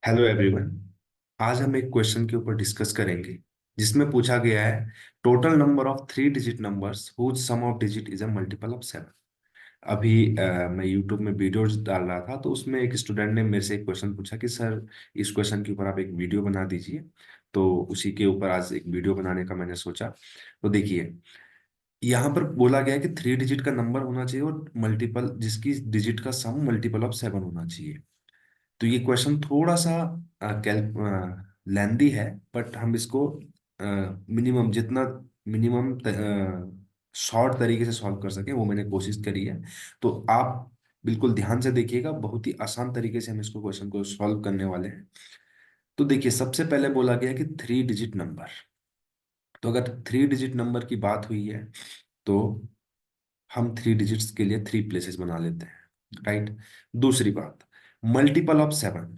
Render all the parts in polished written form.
Hello everyone. आज हम एक क्वेश्चन के ऊपर डिस्कस करेंगे जिसमें पूछा गया है total number of three digit numbers whose sum of digit is a multiple of seven. अभी मैं यूट्यूब में वीडियोज डाल रहा था तो उसमें एक स्टूडेंट ने मेरे से एक क्वेश्चन पूछा कि सर इस क्वेश्चन के ऊपर आप एक वीडियो बना दीजिए। तो उसी के ऊपर आज एक वीडियो बनाने का मैंने सोचा। तो देखिए, यहाँ पर बोला गया है कि थ्री डिजिट का नंबर होना चाहिए और मल्टीपल जिसकी डिजिट का सम मल्टीपल ऑफ सेवन होना चाहिए। तो ये क्वेश्चन थोड़ा सा लेंदी है, बट हम इसको मिनिमम जितना मिनिमम शॉर्ट तरीके से सॉल्व कर सके वो मैंने कोशिश करी है। तो आप बिल्कुल ध्यान से देखिएगा, बहुत ही आसान तरीके से हम इसको क्वेश्चन को सॉल्व करने वाले हैं। तो देखिए, सबसे पहले बोला गया कि थ्री डिजिट नंबर। तो अगर थ्री डिजिट नंबर की बात हुई है तो हम थ्री डिजिट्स के लिए थ्री प्लेसेस बना लेते हैं, राइट। दूसरी बात, मल्टीपल ऑफ सेवन।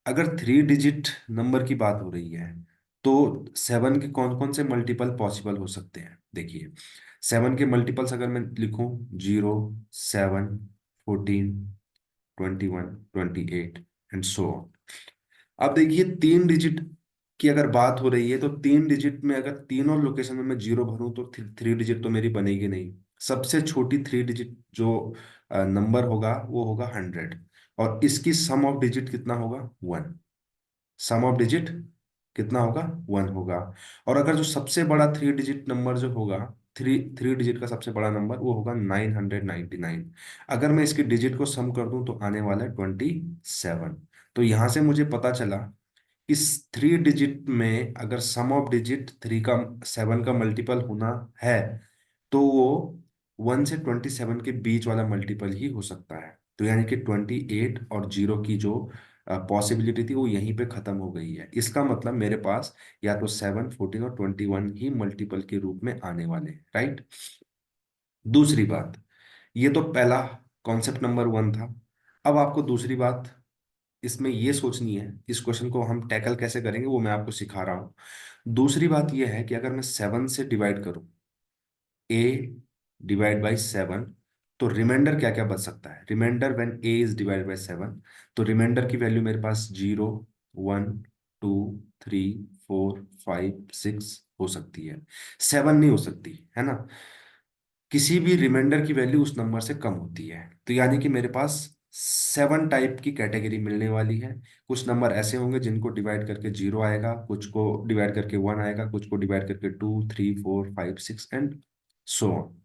अगर थ्री डिजिट नंबर की बात हो रही है तो सेवन के कौन कौन से मल्टीपल पॉसिबल हो सकते हैं। देखिए, सेवन के मल्टीपल्स अगर मैं लिखूं, 0, 7, 14, 21, 28 एंड सो ऑन। अब देखिए, तीन डिजिट की अगर बात हो रही है तो तीन डिजिट में अगर तीनों लोकेशन में मैं जीरो भरूं तो थ्री डिजिट तो मेरी बनेगी नहीं। सबसे छोटी थ्री डिजिट जो नंबर होगा वो होगा 100, और इसकी सम ऑफ डिजिट कितना होगा, 1। सम ऑफ डिजिट कितना होगा, 1 होगा। और अगर जो सबसे बड़ा थ्री डिजिट नंबर जो होगा, थ्री थ्री डिजिट का सबसे बड़ा नंबर वो होगा 999। अगर मैं इसके डिजिट को सम कर दूं तो आने वाला है 27। तो यहां से मुझे पता चला इस थ्री डिजिट में अगर सम ऑफ डिजिट थ्री का सेवन का मल्टीपल होना है तो वो 1 से 27 के बीच वाला मल्टीपल ही हो सकता है। तो यानी कि 28 और जीरो की जो पॉसिबिलिटी थी वो यहीं पे खत्म हो गई है। इसका मतलब मेरे पास या तो 7, 14 और 21 ही मल्टीपल के रूप में आने वाले हैं, राइट। दूसरी बात, ये तो पहला कॉन्सेप्ट नंबर 1 था। अब आपको दूसरी बात इसमें ये सोचनी है, इस क्वेश्चन को हम टैकल कैसे करेंगे वो मैं आपको सिखा रहा हूँ। दूसरी बात यह है कि अगर मैं 7 से डिवाइड करूं, ए डिवाइड बाई 7, तो रिमाइंडर क्या क्या बच सकता है। Reminder when A is divide by 7, तो रिमाइंडर की वैल्यू मेरे पास 0, 1, 2, 3, 4, 5, 6 हो सकती है। 7 नहीं हो सकती है ना। किसी भी रिमाइंडर की वैल्यू उस नंबर से कम होती है। तो यानी कि मेरे पास 7 टाइप की कैटेगरी मिलने वाली है। कुछ नंबर ऐसे होंगे जिनको डिवाइड करके 0 आएगा, कुछ को डिवाइड करके 1 आएगा, कुछ को डिवाइड करके 2, 3, 4, 5, 6 एंड सो ऑन।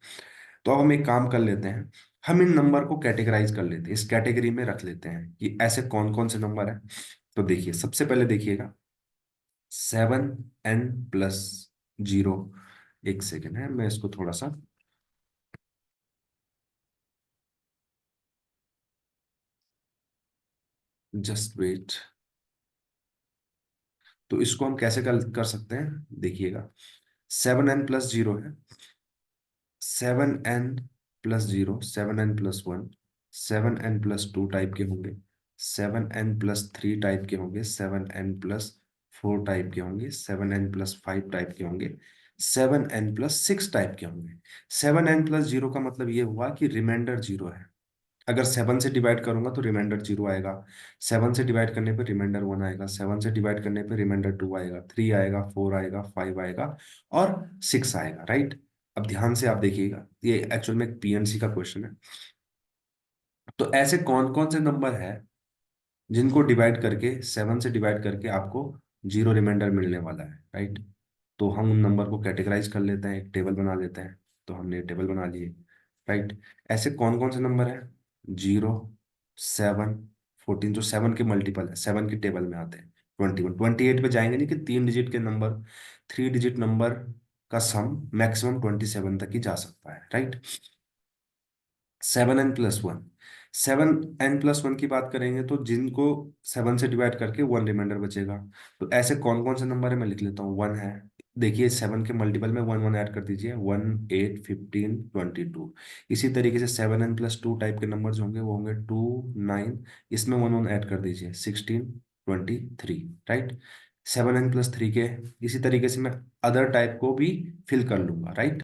तो अब हम एक काम कर लेते हैं, हम इन नंबर को कैटेगराइज कर लेते हैं, इस कैटेगरी में रख लेते हैं कि ऐसे कौन कौन से नंबर हैं। तो देखिए, सबसे पहले देखिएगा 7n+0। एक सेकेंड है, मैं इसको थोड़ा सा जस्ट वेट। तो इसको हम कैसे कर सकते हैं, देखिएगा। 7n+0 है, 7n+0, 7n+1, 7n+2 टाइप के होंगे, 7n+3 टाइप के होंगे, 7n+4 टाइप के होंगे, 7n+5 टाइप के होंगे, 7n+6 टाइप के होंगे। 7n+0 का मतलब ये हुआ कि रिमाइंडर 0 है। अगर 7 से डिवाइड करूंगा तो रिमाइंडर 0 आएगा, 7 से डिवाइड करने पे रिमाइंडर 1 आएगा, 7 से डिवाइड करने पे रिमाइंडर 2 आएगा, 3 आएगा, 4 आएगा, 5 आएगा और 6 आएगा, राइट। अब ध्यान से आप देखिएगा, ये एक्चुअल में एक पीएनसी का क्वेश्चन है। तो ऐसे कौन कौन से नंबर है जिनको डिवाइड करके 7 से डिवाइड करके आपको 0 रिमाइंडर मिलने वाला है, राइट। तो हम उन नंबर को कैटेगराइज कर लेते हैं, एक टेबल बना लेते हैं। तो हमने टेबल बना लिए, राइट। ऐसे कौन कौन से नंबर है, 0, 7, 14, जो 7 के मल्टीपल है 7 के टेबल में आते हैं। 21, 28 पे जाएंगे नहीं कि तीन डिजिट के नंबर, थ्री डिजिट नंबर का सम मैक्सिमम 27 तक ही जा सकता है, राइट। 7n+1, 7n+1 की बात करेंगे तो जिनको 7 से डिवाइड करके 1 रिमाइंडर बचेगा। तो ऐसे कौन कौन से नंबर है, मैं लिख लेता हूँ। 1 है, देखिए 7 के मल्टीपल में 1 1 ऐड कर दीजिए, 1, 8, 15, 22। इसी तरीके से 7n+2 टाइप के नंबर जो होंगे वो होंगे 2, 9, इसमें 1 1 ऐड कर दीजिए, 16, 23, राइट। 7n+3 के इसी तरीके से मैं अदर टाइप को भी फिल कर लूंगा, राइट।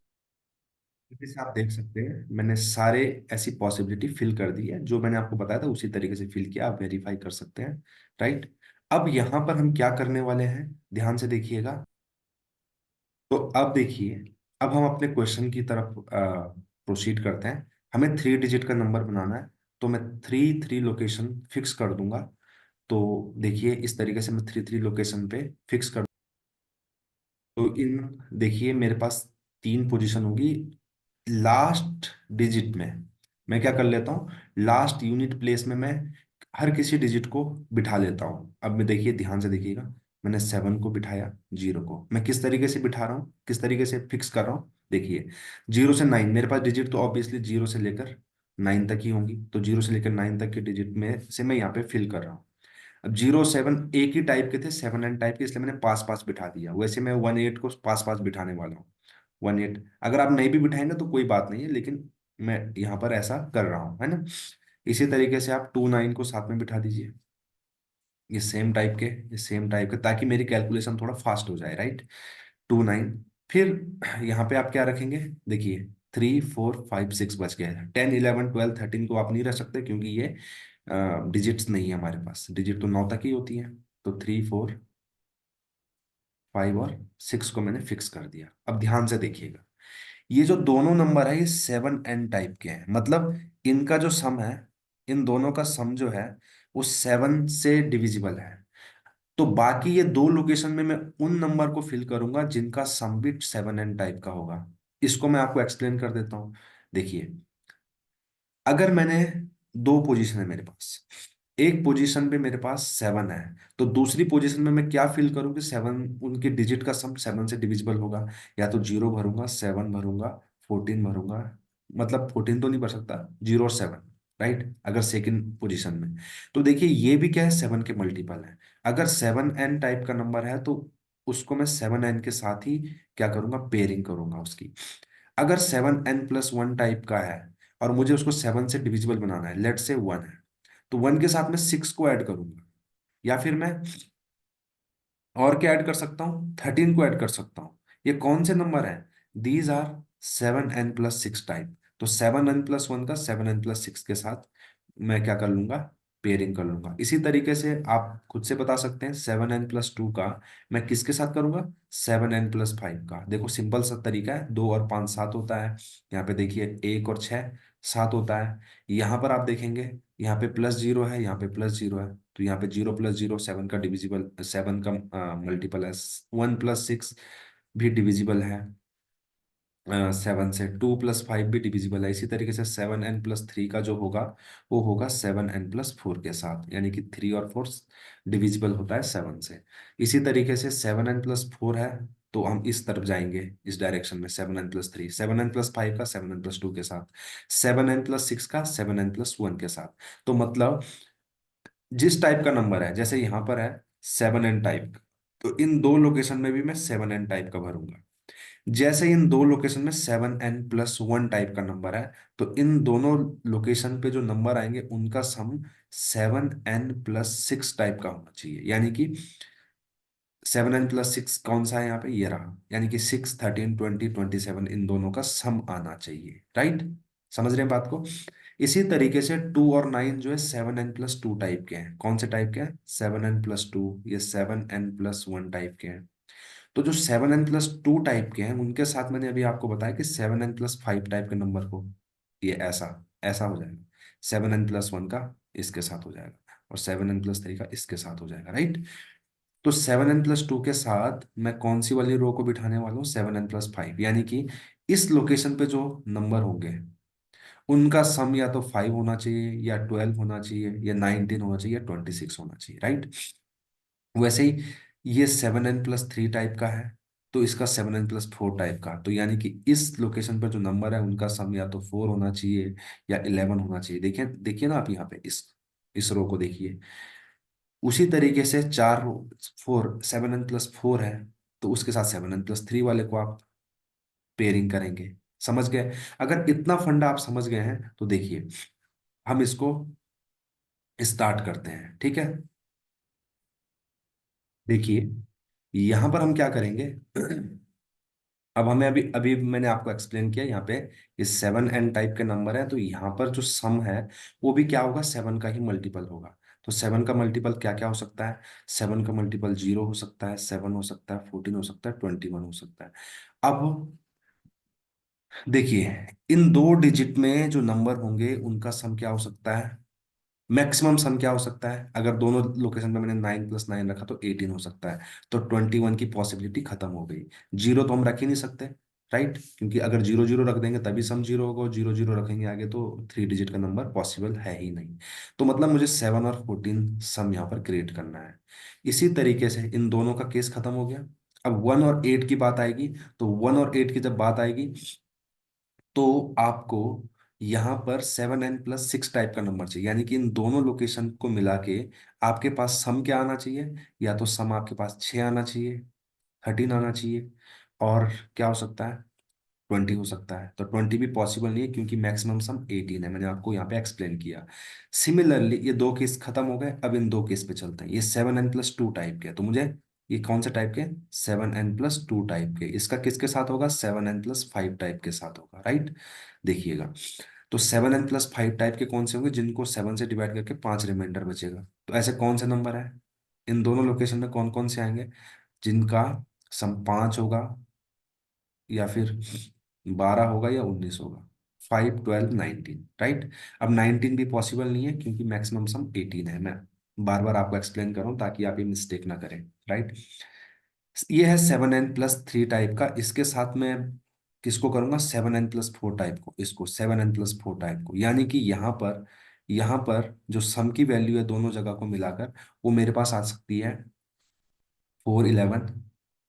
जैसे आप देख सकते हैं मैंने सारे ऐसी पॉसिबिलिटी फिल कर दी है, जो मैंने आपको बताया था उसी तरीके से फिल किया, आप वेरीफाई कर सकते हैं, राइट। अब यहां पर हम क्या करने वाले हैं, ध्यान से देखिएगा। तो अब देखिए, अब हम अपने क्वेश्चन की तरफ प्रोसीड करते हैं। हमें 3 डिजिट का नंबर बनाना है, तो मैं थ्री थ्री लोकेशन फिक्स कर दूंगा। तो देखिए इस तरीके से मैं थ्री थ्री लोकेशन पे फिक्स कर, तो इन देखिए मेरे पास 3 पोजीशन होगी। लास्ट डिजिट में मैं क्या कर लेता हूँ, लास्ट यूनिट प्लेस में मैं हर किसी डिजिट को बिठा लेता हूँ। अब मैं देखिए ध्यान से देखिएगा, मैंने 7 को बिठाया, 0 को मैं किस तरीके से बिठा रहा हूँ, किस तरीके से फिक्स कर रहा हूँ, देखिए 0 से 9 मेरे पास डिजिट तो ऑब्वियसली 0 से लेकर 9 तक ही होंगी, तो 0 से लेकर 9 तक के डिजिट में से मैं यहाँ पे फिल कर रहा हूँ। अब 0 7 एक ही टाइप के थे, 7 एंड टाइप के, इसलिए मैंने पास पास बिठा दिया। वैसे मैं 1 8 को पास पास बिठाने वाला हूँ। 1 8 अगर आप नहीं भी बिठाएंगे तो कोई बात नहीं है, लेकिन मैं यहाँ पर ऐसा कर रहा हूँ, है ना। इसी तरीके से आप 2 9 को साथ में बिठा दीजिए, ये सेम टाइप के, ताकि मेरी कैलकुलेशन थोड़ा फास्ट हो जाए, राइट। 2 9, फिर यहाँ पे आप क्या रखेंगे, देखिए 3 4 5 6 बच गए। 10 11 12 13 को आप नहीं रख सकते, क्योंकि ये डिजिट्स नहीं है हमारे पास, डिजिट तो 9 तक ही होती है। तो 3 4 5 और 6 को मैंने फिक्स कर दिया। अब ध्यान से देखिएगा, ये जो दोनों नंबर है ये 7 n टाइप के हैं, मतलब इनका जो सम है, इन दोनों का सम जो है वो 7 से डिविजिबल है। तो बाकी ये दो लोकेशन में मैं उन नंबर को फिल करूंगा जिनका सम भी 7 n टाइप का होगा। इसको मैं आपको एक्सप्लेन कर देता हूँ। देखिए, अगर मैंने दो पोजीशन है मेरे पास, एक पोजीशन पे मेरे पास 7 है, तो दूसरी पोजीशन में मैं क्या फिल करूँ कि 7, उनके डिजिट का सम 7 से डिविजिबल होगा। या तो 0 भरूंगा, 7 भरूंगा, 14 भरूंगा, मतलब 14 तो नहीं भर सकता, 0 और 7, राइट, अगर सेकंड पोजीशन में। तो देखिए ये भी क्या है, 7 के मल्टीपल है। अगर 7 n टाइप का नंबर है तो उसको मैं 7 n के साथ ही क्या करूंगा, पेयरिंग करूंगा उसकी। अगर 7 n+1 टाइप का है और मुझे उसको 7 से डिविजिबल बनाना है, लेट से 1 है, तो 1 के साथ मैं 6 को ऐड करूंगा, या फिर मैं और क्या ऐड कर सकता हूँ, 13 को ऐड कर सकता हूँ। ये कौन से नंबर है, दीज आर 7 n+6 टाइप। तो 7 n+1 का 7 n+6 के साथ मैं क्या कर लूंगा, पेयरिंग कर लूंगा। इसी तरीके से आप खुद से बता सकते हैं 7 n+2 का मैं किसके साथ करूंगा, 7 n+5 का। देखो सिंपल सा तरीका है, 2 और 5 7 होता है। यहाँ पे देखिए 1 और 6 7 होता है। यहाँ पर आप देखेंगे, यहाँ पे +0 है, यहाँ पे +0 है, तो यहाँ पे 0 + 0 7 का डिविजिबल, 7 का मल्टीपल है। 1+6 भी डिविजिबल है 7 से। 2+5 भी डिविजिबल है। इसी तरीके से 7 n+3 का जो होगा वो होगा 7 n+4 के साथ, यानी कि 3 और 4 डिविजिबल होता है 7 से। इसी तरीके से 7 n+4 है, तो हम इस तरफ जाएंगे, इस डायरेक्शन में 7 n+3, 7 n+5 का 7 n+2 के साथ, 7 n+6 का 7 n+1 के साथ। तो मतलब जिस टाइप का नंबर है, जैसे यहाँ पर है 7 n टाइप, तो इन दो लोकेशन में भी मैं 7 n टाइप का भरूंगा। जैसे इन दो लोकेशन में 7 n+1 टाइप का नंबर है, तो इन दोनों लोकेशन पे जो नंबर आएंगे उनका सम 7 n+6 टाइप का होना चाहिए। यानी कि 7 n+6 कौन सा है यहाँ पे, ये रहा, यानी कि 6 13 20 27 इन दोनों का सम आना चाहिए, राइट। समझ रहे हैं बात को। इसी तरीके से 2 और 9 जो है 7 n+2 टाइप के हैं। कौन से टाइप के हैं, 7 n+2, ये 7 n+1 टाइप के हैं। तो जो 7 n+2 टाइप के हैं उनके साथ मैंने अभी आपको बताया कि 7 n+5 टाइप के नंबर को, ये ऐसा ऐसा हो जाएगा। 7 n+1 का इसके साथ हो जाएगा, और 7 n+3 का इसके साथ हो जाएगा, राइट। तो 7 n+2 के साथ मैं कौन सी वाली रो को बिठाने वाला हूँ, 7 n+5, यानी कि इस लोकेशन पे जो नंबर होंगे उनका सम या तो 5 होना चाहिए, या 12 होना चाहिए, या 19 होना चाहिए, या 26 होना चाहिए, राइट। वैसे ही ये 7 n+3 टाइप का है, तो इसका 7 n+4 टाइप का, तो यानी कि इस लोकेशन पर जो नंबर है उनका सम या तो 4 होना चाहिए या 11 होना चाहिए। देखिए देखिए ना आप यहाँ पे इस रो को देखिए। उसी तरीके से 7 n+4 है, तो उसके साथ 7 n+3 वाले को आप पेयरिंग करेंगे। समझ गए। अगर इतना फंडा आप समझ गए हैं तो देखिए हम इसको स्टार्ट करते हैं, ठीक है। देखिए यहां पर हम क्या करेंगे अब हमें अभी अभी मैंने आपको एक्सप्लेन किया यहाँ पे, ये 7 n टाइप के नंबर है, तो यहाँ पर जो सम है वो भी क्या होगा, 7 का ही मल्टीपल होगा। तो 7 का मल्टीपल क्या क्या हो सकता है? 7 का मल्टीपल 0 हो सकता है, 7 हो सकता है, 14 हो सकता है, 21 हो सकता है। अब देखिए, इन दो डिजिट में जो नंबर होंगे उनका सम क्या हो सकता है? मैक्सिमम सम क्या हो सकता है? अगर दोनों लोकेशन में मैंने 9 + 9 रखा तो 18 हो सकता है। तो 21 की पॉसिबिलिटी खत्म हो गई। जीरो तो हम रख ही नहीं सकते, राइट, क्योंकि अगर जीरो जीरो रख देंगे तभी सम जीरो होगा, जीरो जीरो रखेंगे आगे तो 3 डिजिट का नंबर पॉसिबल है ही नहीं। तो मतलब मुझे 7 और 14 सम यहाँ पर क्रिएट करना है। इसी तरीके से इन दोनों का केस खत्म हो गया। अब 1 और 8 की बात आएगी। तो 1 और 8 की जब बात आएगी तो आपको यहाँ पर 7n + 6 टाइप का नंबर चाहिए, यानी कि इन दोनों लोकेशन को मिला के आपके पास सम क्या आना चाहिए? या तो सम आपके पास 6 आना चाहिए, 13 आना चाहिए, और क्या हो सकता है? 20 हो सकता है। तो 20 भी पॉसिबल नहीं है क्योंकि मैक्सिमम सम 18 है, मैंने आपको यहाँ पे एक्सप्लेन किया। सिमिलरली ये दो केस खत्म हो गए। अब इन दो केस पे चलते हैं। ये 7n + 2 टाइप के, तो मुझे ये कौन से टाइप के? 7n + 2 टाइप के। इसका किसके साथ होगा? 7n + 5 टाइप के साथ होगा, राइट। देखिएगा, तो 7n + 5 टाइप के कौन से होंगे? जिनको 7 से डिवाइड करके 5 रिमाइंडर बचेगा। तो ऐसे कौन से नंबर है इन दोनों लोकेशन में? कौन कौन से आएंगे जिनका सम 5 होगा, या फिर 12 होगा, या 19 होगा? 5, 12, 19, राइट। अब 19 भी पॉसिबल नहीं है क्योंकि मैक्सिमम सम 18 है। मैं बार बार आपको एक्सप्लेन कर रहा हूँ ताकि आप ये मिस्टेक ना करें, राइट। ये है 7n + 3 टाइप का। इसके साथ मैं किसको करूंगा? 7n + 4 टाइप को। इसको 7n + 4 टाइप को, यानी कि यहाँ पर जो सम की वैल्यू है दोनों जगह को मिलाकर, वो मेरे पास आ सकती है 4, 11,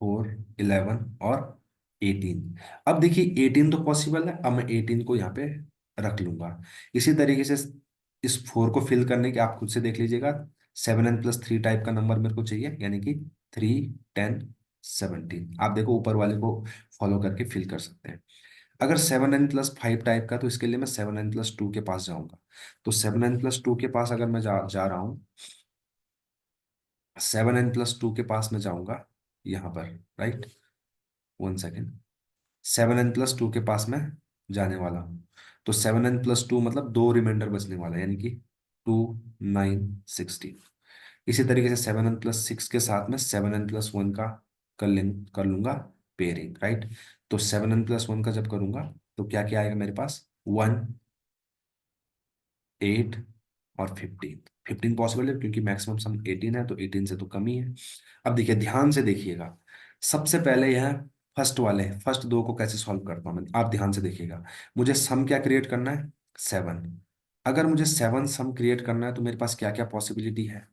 4, 11 और 18। अब देखिए 18 तो पॉसिबल है, अब मैं 18 को यहाँ पे रख लूंगा। इसी तरीके से इस 4 को फिल करने के आप खुद से देख लीजिएगा। 7n + 3 टाइप का नंबर मेरे को चाहिए, यानी कि 3, 10, 17। आप देखो ऊपर वाले को फॉलो करके फिल कर सकते हैं। अगर 7n + 5 टाइप का, तो इसके लिए मैं 7n + 2 के पास जाऊंगा। तो 7n + 2 के पास अगर मैं जा रहा हूँ, 7n + 2 के पास मैं जाऊंगा यहाँ पर, राइट। 1 सेकेंड। 7n + 2 के पास मैं जाने वाला हूँ। तो 7n + 2 मतलब दो रिमाइंडर बचने वाला है, यानी कि 2, 9, 16। इसी तरीके से 7n + 6 के साथ में 7n + 1 का कर लूंगा पेयरिंग, राइट। तो 7n + 1 का जब करूंगा तो क्या क्या आएगा मेरे पास? 1, 8 और 15। पॉसिबल है क्योंकि मैक्सिमम सम 18 है, तो 18 से तो कम ही है। अब देखिए, ध्यान से देखिएगा। सबसे पहले यह फर्स्ट दो को कैसे सॉल्व करता हूं मैं, आप ध्यान से देखिएगा। मुझे सम क्या क्रिएट करना है? 7। अगर मुझे 7 सम क्रिएट करना है तो मेरे पास क्या क्या पॉसिबिलिटी है?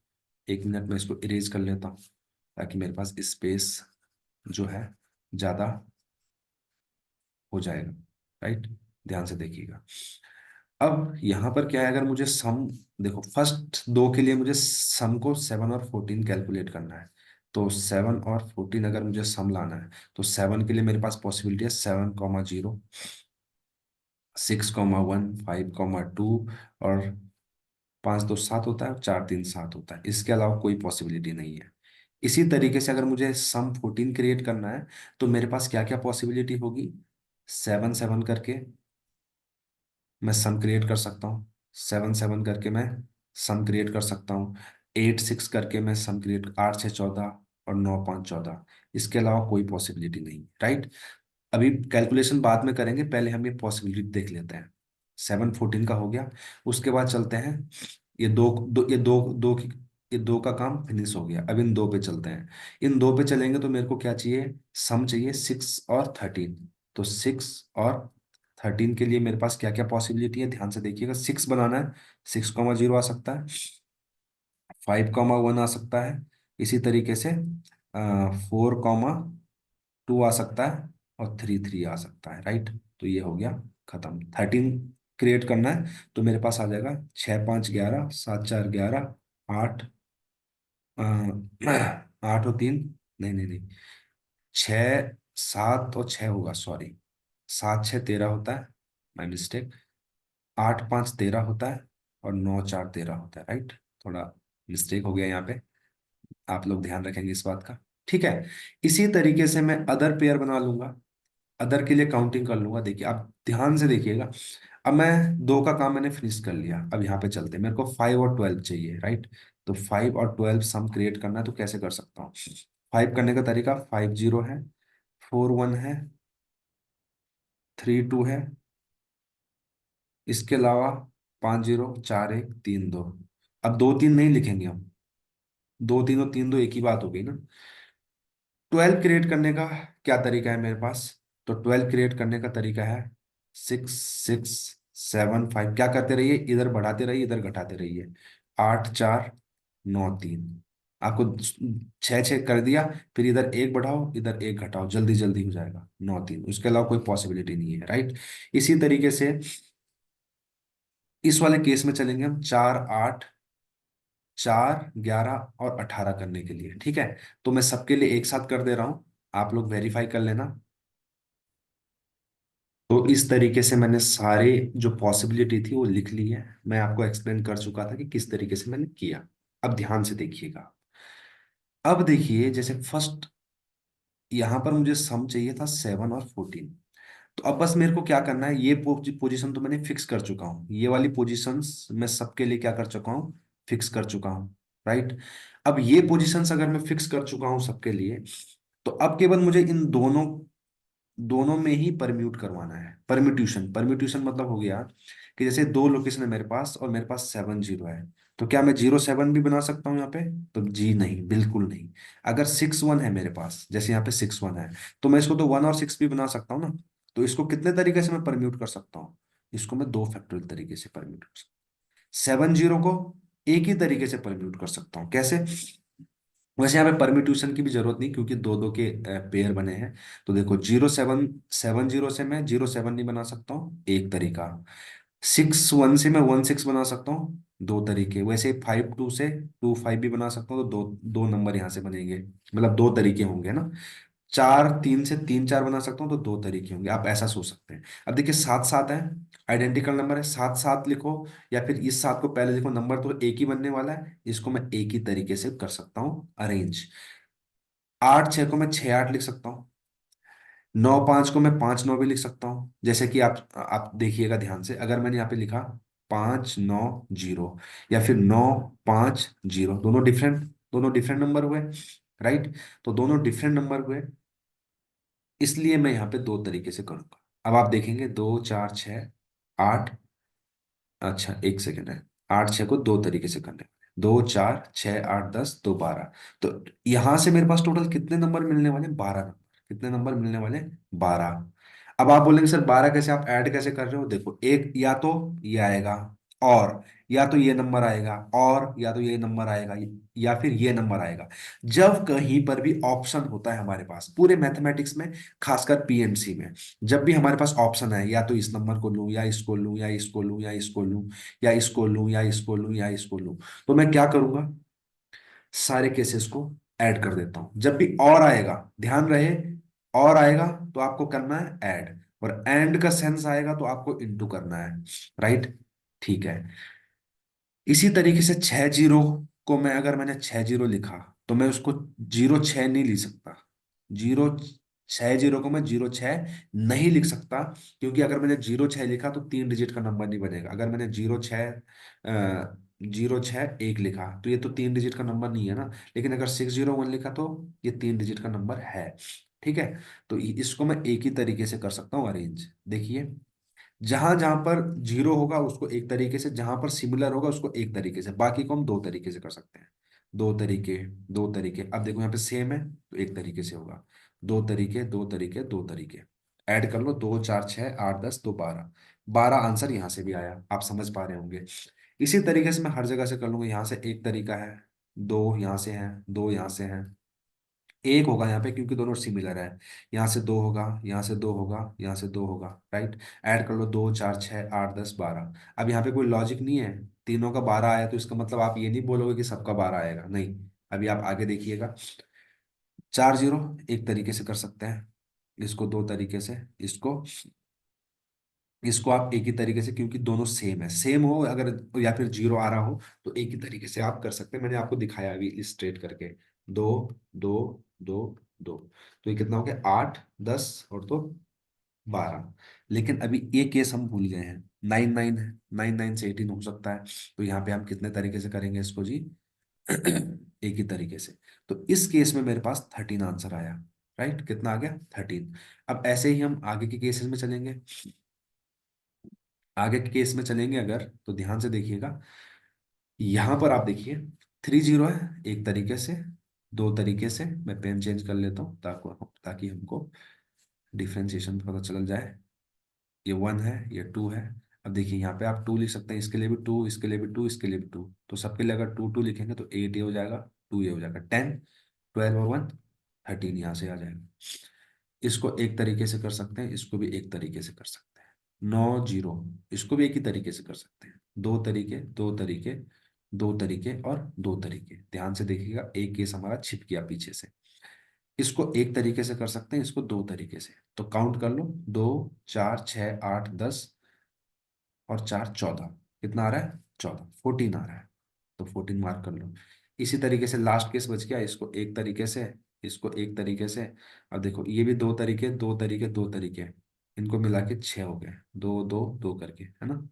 1 मिनट में इसको इरेज कर लेता हूँ ताकि मेरे पास स्पेस जो है ज्यादा हो जाएगा, राइट। ध्यान से देखिएगा। अब यहाँ पर क्या है, अगर मुझे सम, देखो फर्स्ट दो के लिए मुझे सम को 7 और 14 कैलकुलेट करना है। तो 7 और 14 अगर मुझे सम लाना है, तो 7 के लिए मेरे पास पॉसिबिलिटी है 7, 0, 6, 1, 5, 2, और 5, 2, 7 होता है, और 4, 3, 7 होता है। इसके अलावा कोई पॉसिबिलिटी नहीं है। इसी तरीके से अगर मुझे सम 14 क्रिएट करना है तो मेरे पास क्या क्या पॉसिबिलिटी होगी? 7, 7 करके मैं सम क्रिएट कर सकता हूँ। 7, 7 करके मैं सम क्रिएट कर सकता हूँ। 8, 6 करके मैं सम क्रिएट, 8, 6, 14, और 9, 5, 14। इसके अलावा कोई पॉसिबिलिटी नहीं, राइट। अभी कैलकुलेशन बाद में करेंगे, पहले हम ये पॉसिबिलिटी देख लेते हैं। 7, 14 का हो गया। उसके बाद चलते हैं, ये दो, दो ये दो दो की ये दो का काम फिनिश हो गया। अब इन दो पे चलते हैं। इन दो पे चलेंगे तो मेरे को क्या चाहिए? सम चाहिए 6 और 13। तो 6 और 13 के लिए मेरे पास क्या क्या पॉसिबिलिटी है, ध्यान से देखिएगा। 6 बनाना है, 6, 0 आ सकता है। 5, 1 आ सकता है। इसी तरीके से 4, 2 आ सकता है, और 3, 3 आ सकता है, राइट। तो ये हो गया खत्म। 13 क्रिएट करना है तो मेरे पास आ जाएगा 6, 5, 11, 7, 4, 11, 8, 8 और 3, नहीं नहीं नहीं, 6, 7 और 6 होगा, सॉरी। 7, 6, 13 होता है, माई मिस्टेक। 8, 5, 13 होता है, और 9, 4, 13 होता है, राइट। थोड़ा मिस्टेक हो गया यहाँ पे, आप लोग ध्यान रखेंगे इस बात का, ठीक है। इसी तरीके से मैं अदर पेयर बना लूंगा। अदर के लिए काउंटिंग कर लूंगा। देखिए आप ध्यान से देखिएगा। अब मैं दो का काम मैंने फिनिश कर लिया। अब यहाँ पे चलते हैं, मेरे को 5 और 12 चाहिए, राइट। तो 5 और 12 सम क्रिएट करना है तो कैसे कर सकता हूँ? 5 करने का तरीका, 5 0 है, 4 1 है, 3 2 है, इसके अलावा 5 0 4 1 3 2। अब 2 3 नहीं लिखेंगे हम, 2 3 और 3 2 एक ही बात हो गई ना। 12 क्रिएट करने का क्या तरीका है मेरे पास? तो 12 क्रिएट करने का तरीका है 6 6 7 5, क्या करते रहिए, इधर बढ़ाते रहिए इधर घटाते रहिए। 8 4 9 3, आपको 6 6 कर दिया, फिर इधर एक बढ़ाओ इधर एक घटाओ, जल्दी जल्दी हो जाएगा 9 3, उसके अलावा कोई पॉसिबिलिटी नहीं है, राइट। इसी तरीके से इस वाले केस में चलेंगे हम 4 8 4 11 और 18 करने के लिए, ठीक है। तो मैं सबके लिए एक साथ कर दे रहा हूं, आप लोग वेरीफाई कर लेना। तो इस तरीके से मैंने सारे जो पॉसिबिलिटी थी वो लिख ली है। मैं आपको एक्सप्लेन कर चुका था कि किस तरीके से मैंने किया। अब ध्यान से देखिएगा। अब देखिए जैसे फर्स्ट यहां पर मुझे सम चाहिए था 7 और 14। तो अब बस मेरे को क्या करना है, ये पोजीशन तो मैंने फिक्स कर चुका हूँ, ये वाली पोजीशंस मैं सबके लिए क्या कर चुका हूँ, फिक्स कर चुका हूँ, राइट। अब ये पोजीशंस अगर मैं फिक्स कर चुका हूँ सबके लिए, तो अब केवल मुझे इन दोनों दोनों में ही परम्यूट करवाना है। परम्यूटेशन, परम्यूटेशन मतलब हो गया कि जैसे दो लोकेशन है मेरे पास और मेरे पास 7 0 है, तो क्या मैं 0 7 भी बना सकता हूँ यहाँ पे? तो जी नहीं, बिल्कुल नहीं। अगर 6 1 है मेरे पास, जैसे यहाँ पे 6 1 है, तो मैं इसको तो 1 और 6 भी बना सकता हूँ ना। तो इसको कितने तरीके से मैं परम्यूट कर सकता हूँ? इसको मैं 2 फैक्टोरियल तरीके से परम्यूट कर सकता हूँ। 7 0 को एक ही तरीके से परम्यूट कर सकता हूँ, कैसे? वैसे यहाँ पे परम्यूटेशन की भी जरूरत नहीं, क्योंकि दो दो के पेयर बने हैं। तो देखो 0 7 7 0 से मैं 0 7 नहीं बना सकता हूँ, एक तरीका। 6 1 से मैं 1 6 बना सकता हूँ, दो तरीके। वैसे 5 2 से 2 5 भी बना सकता हूँ, तो दो दो नंबर यहाँ से बनेंगे, मतलब दो तरीके होंगे ना। 4 3 से 3 4 बना सकता हूँ, तो दो तरीके होंगे, आप ऐसा सोच सकते हैं। अब देखिए 7 7 है, आइडेंटिकल नंबर है, 7 7 लिखो, या फिर इस 7 को पहले लिखो, नंबर तो एक ही बनने वाला है, इसको मैं एक ही तरीके से कर सकता हूँ अरेंज। 8 6 को मैं 6 8 लिख सकता हूँ। 9 5 को मैं 5 9 भी लिख सकता हूँ। जैसे कि आप देखिएगा ध्यान से, अगर मैंने यहाँ पे लिखा 5 9 0, या फिर 9 5 0, दोनों डिफरेंट नंबर हुए, राइट। तो दोनों डिफरेंट नंबर हुए, इसलिए मैं यहाँ पे दो तरीके से करूंगा। अब आप देखेंगे 2 4 6 8, अच्छा एक सेकेंड है, 8 6 को दो तरीके से करने, 2 4 6 8 10 2 12। तो यहां से मेरे पास टोटल कितने नंबर मिलने वाले? 12 नंबर। कितने नंबर मिलने वाले? 12। अब आप बोलेंगे सर 12 कैसे, आप ऐड कैसे कर रहे हो? देखो, एक या तो ये आएगा, और या तो ये नंबर आएगा, और या तो ये नंबर आएगा, या फिर ये नंबर आएगा। जब कहीं पर भी ऑप्शन होता है हमारे पास पूरे मैथमेटिक्स में, खासकर पीएमसी में, जब भी हमारे पास ऑप्शन है, या तो इस नंबर को लूं या इसको लूं या इसको लूं या इसको लूं या इसको लूं या इसको लूं या इसको लूं, तो मैं क्या करूंगा, सारे केसेस को ऐड कर देता हूं। जब भी और आएगा, ध्यान रहे, और आएगा तो आपको करना है ऐड, और एंड का सेंस आएगा तो आपको इनटू करना है, राइट। ठीक है। इसी तरीके से 6 0 को मैं, अगर मैंने 6 0 लिखा, तो मैं उसको 0 6 नहीं लिख सकता। 0 6 0 को मैं 0 6 नहीं लिख सकता, क्योंकि अगर मैंने 0 6 लिखा तो 3 डिजिट का नंबर नहीं बनेगा। अगर मैंने 0 6 लिखा तो ये तो 3 डिजिट का नंबर नहीं है ना। लेकिन अगर 6 0 1 लिखा तो ये 3 डिजिट का नंबर है, ठीक है। तो इसको मैं एक ही तरीके से कर सकता हूँ अरेंज। देखिए, जहां जहां पर जीरो होगा उसको एक तरीके से, जहां पर सिमिलर होगा उसको एक तरीके से, बाकी को हम दो तरीके से कर सकते हैं। दो तरीके, दो तरीके। अब देखो यहाँ पे सेम है तो एक तरीके से होगा, दो तरीके दो तरीके दो तरीके। ऐड कर लो, 2 4 6 8 10 2 12। 12 आंसर यहाँ से भी आया, आप समझ पा रहे होंगे। इसी तरीके से मैं हर जगह से कर लूंगा। यहाँ से एक तरीका है, दो यहाँ से है, दो यहाँ से है, एक होगा यहाँ पे क्योंकि दोनों सिमिलर है। यहाँ से दो होगा, यहाँ से दो होगा, यहाँ से दो होगा, राइट। ऐड कर लो, 2 4 6 8 10 12। अब यहाँ पे कोई लॉजिक नहीं है, तीनों का 12 आया तो इसका मतलब आप ये नहीं बोलोगे कि सबका 12 आएगा, नहीं। अभी आप आगे देखिएगा। 4 0 एक तरीके से कर सकते हैं, इसको दो तरीके से, इसको इसको आप एक ही तरीके से, क्योंकि दोनों सेम है, सेम हो अगर, या फिर जीरो आ रहा हो, तो एक ही तरीके से आप कर सकते हैं। मैंने आपको दिखाया अभी इलस्ट्रेट करके। दो दो दो दो, तो ये कितना हो गया? 8 10 और तो 12। लेकिन अभी एक केस हम भूल गए हैं, 9 9 है, 9 9 से 18 हो सकता है। तो यहाँ पे हम कितने तरीके से करेंगे इसको जी? एक ही तरीके से। तो इस केस में मेरे पास 13 आंसर आया। राइट, कितना आ गया? 13। अब ऐसे ही हम आगे के केसेस में चलेंगे। आगे के केस में चलेंगे अगर, तो ध्यान से देखिएगा। यहां पर आप देखिए 30 है एक तरीके से, दो तरीके से। मैं पेन चेंज कर लेता हूँ ताकि हमको डिफ्रेंशिएशन पता चल जाए। ये 1 है, ये 2 है। अब देखिए यहाँ पे आप 2 लिख सकते हैं, इसके लिए भी 2, इसके लिए भी 2, इसके लिए भी 2। तो सबके लिए अगर 2 2 लिखेंगे तो 8 ये हो जाएगा, 2 ये हो जाएगा, 10। 12 और 1 13 यहाँ से आ जाएगा। इसको एक तरीके से कर सकते हैं, इसको भी एक तरीके से कर सकते हैं। 9 0, इसको भी एक ही तरीके से कर सकते हैं। दो तरीके, दो तरीके, दो तरीके और दो तरीके। ध्यान से देखिएगा, एक केस हमारा छिप गया पीछे से। इसको एक तरीके से कर सकते हैं, इसको दो तरीके से। तो काउंट कर लो, 2 4 6 8 10 और 4 14। कितना आ रहा है? 14, 14 आ रहा है। तो 14 मार्क कर लो। इसी तरीके से लास्ट केस बच गया, इसको एक तरीके से, इसको एक तरीके से। अब देखो ये भी दो तरीके, दो तरीके, दो तरीके, इनको मिला के 6 हो गए, दो दो दो करके, है ना।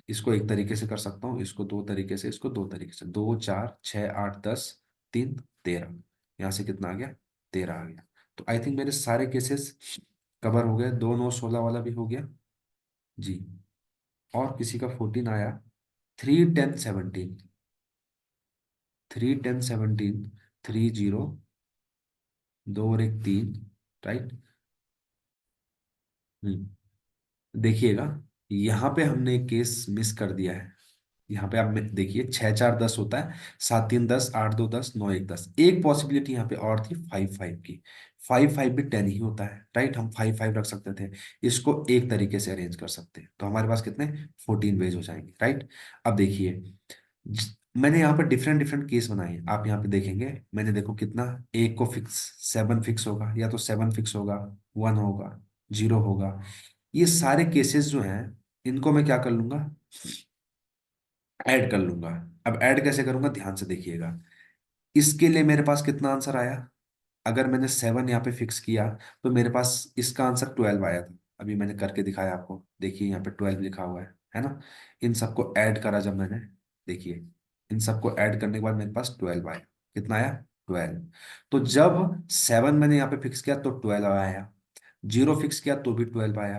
इसको एक तरीके से कर सकता हूँ, इसको दो तरीके से, इसको दो तरीके से। 2 4 6 8 10 3 13। यहाँ से कितना आ गया? 13 आ गया। तो आई थिंक मेरे सारे केसेस कवर हो गए। 2 9 16 वाला भी हो गया जी। और किसी का 14 आया। 3 10 17, 3 10 17, 3 0, दो और एक 3। राइट। देखिएगा, यहाँ पे हमने एक केस मिस कर दिया है। यहाँ पे आप देखिए 6 4 10 होता है, 7 3 10, 8 2 10, 9 1 10। एक पॉसिबिलिटी यहाँ पे और थी 5 5 की। 5 5 भी 10 ही होता है। राइट, हम 5 5 रख सकते थे। इसको एक तरीके से अरेंज कर सकते हैं, तो हमारे पास कितने? 14 वेज हो जाएंगे। राइट। अब देखिए, मैंने यहाँ पर डिफरेंट डिफरेंट केस बनाए हैं। आप यहाँ पे देखेंगे, मैंने देखो कितना, एक को फिक्स 7 फिक्स होगा, या तो 7 फिक्स होगा, 1 होगा, 0 होगा। ये सारे केसेस जो हैं, इनको मैं क्या कर लूंगा? ऐड कर लूंगा। अब ऐड कैसे करूंगा? ध्यान से देखिएगा। इसके लिए मेरे पास कितना आंसर आया? अगर मैंने 7 यहाँ पे फिक्स किया, तो मेरे पास इसका आंसर 12 आया था। अभी मैंने करके दिखाया आपको, देखिए यहाँ पे 12 लिखा हुआ है ना। इन सबको ऐड करा जब मैंने, देखिए, इन सबको ऐड करने के बाद मेरे पास 12 आया। कितना आया? 12। तो जब 7 मैंने यहाँ पे फिक्स किया तो 12 आया, 0 फिक्स किया तो भी 12 आया,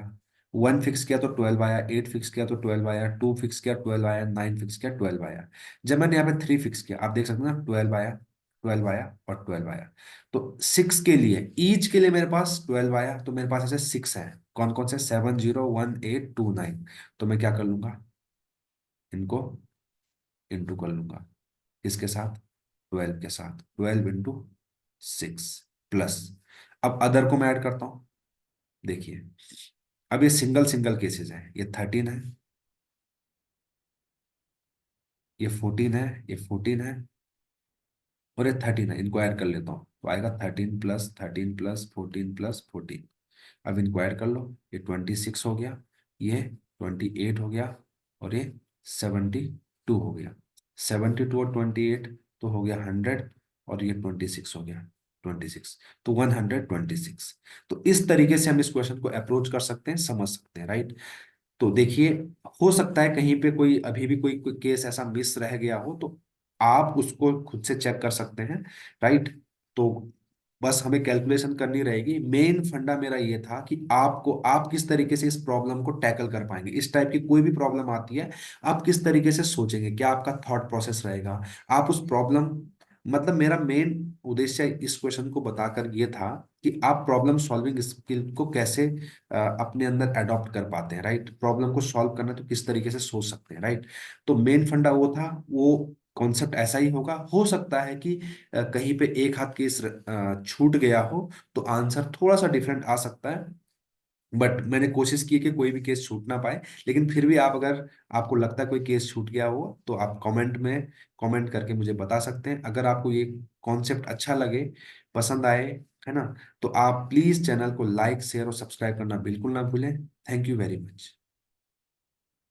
1 फिक्स किया तो 12 आया, 8 फिक्स किया तो 12 आया, 2 फिक्स किया 12 आया, 9 फिक्स किया 12 आया। जब मैंने यहाँ पे 3 फिक्स किया, आप देख सकते हैं ना, 12 आया, 12 आया और 12 आया। तो 6 के लिए, ईच के लिए मेरे पास 12 आया। तो मेरे पास ऐसे 6 है। कौन कौन से? 7 0 1 8 2 9। तो मैं क्या कर लूंगा? इनको इंटू कर लूंगा। किसके साथ? 12 के साथ। 12 इंटू 6 प्लस। अब अदर को मैं ऐड करता हूं। देखिए, अब ये सिंगल सिंगल केसेस हैं। ये 13 है, ये 14 है, ये 14 है और ये 13 है। इनको ऐड कर लेता हूँ तो आएगा 13 प्लस 13 प्लस 14 प्लस 14। अब इनको ऐड कर लो, ये 26 हो गया, ये 28 हो गया और ये 72 हो गया। 72 और 28 तो हो गया 100, और ये 26 हो गया, 26। तो 126। तो इस तरीके से हम इस क्वेश्चन को अप्रोच कर सकते हैं, समझ सकते हैं। राइट। तो देखिए, हो सकता है कहीं पे कोई अभी भी कोई केस ऐसा मिस रह गया हो, तो आप उसको खुद से चेक कर सकते हैं। राइट। तो बस हमें कैलकुलेशन करनी रहेगी। मेन फंडा मेरा ये था कि आप किस तरीके से इस प्रॉब्लम को टैकल कर पाएंगे। इस टाइप की कोई भी प्रॉब्लम आती है, आप किस तरीके से सोचेंगे, क्या आपका थॉट प्रोसेस रहेगा। आप उस प्रॉब्लम, मतलब मेरा मेन उद्देश्य इस क्वेश्चन को बताकर ये था कि आप प्रॉब्लम सॉल्विंग स्किल को कैसे अपने अंदर अडॉप्ट कर पाते हैं। राइट। प्रॉब्लम को सॉल्व करना तो किस तरीके से सोच सकते हैं। राइट। तो मेन फंडा वो था, वो कॉन्सेप्ट ऐसा ही होगा। हो सकता है कि कहीं पे एक हाथ केस छूट गया हो, तो आंसर थोड़ा सा डिफरेंट आ सकता है। बट मैंने कोशिश की कि कोई भी केस छूट ना पाए। लेकिन फिर भी आप, अगर आपको लगता है कोई केस छूट गया हो, तो आप कमेंट करके मुझे बता सकते हैं। अगर आपको ये कॉन्सेप्ट अच्छा लगे, पसंद आए, है ना, तो आप प्लीज चैनल को लाइक शेयर और सब्सक्राइब करना बिल्कुल ना भूलें। Thank you very much.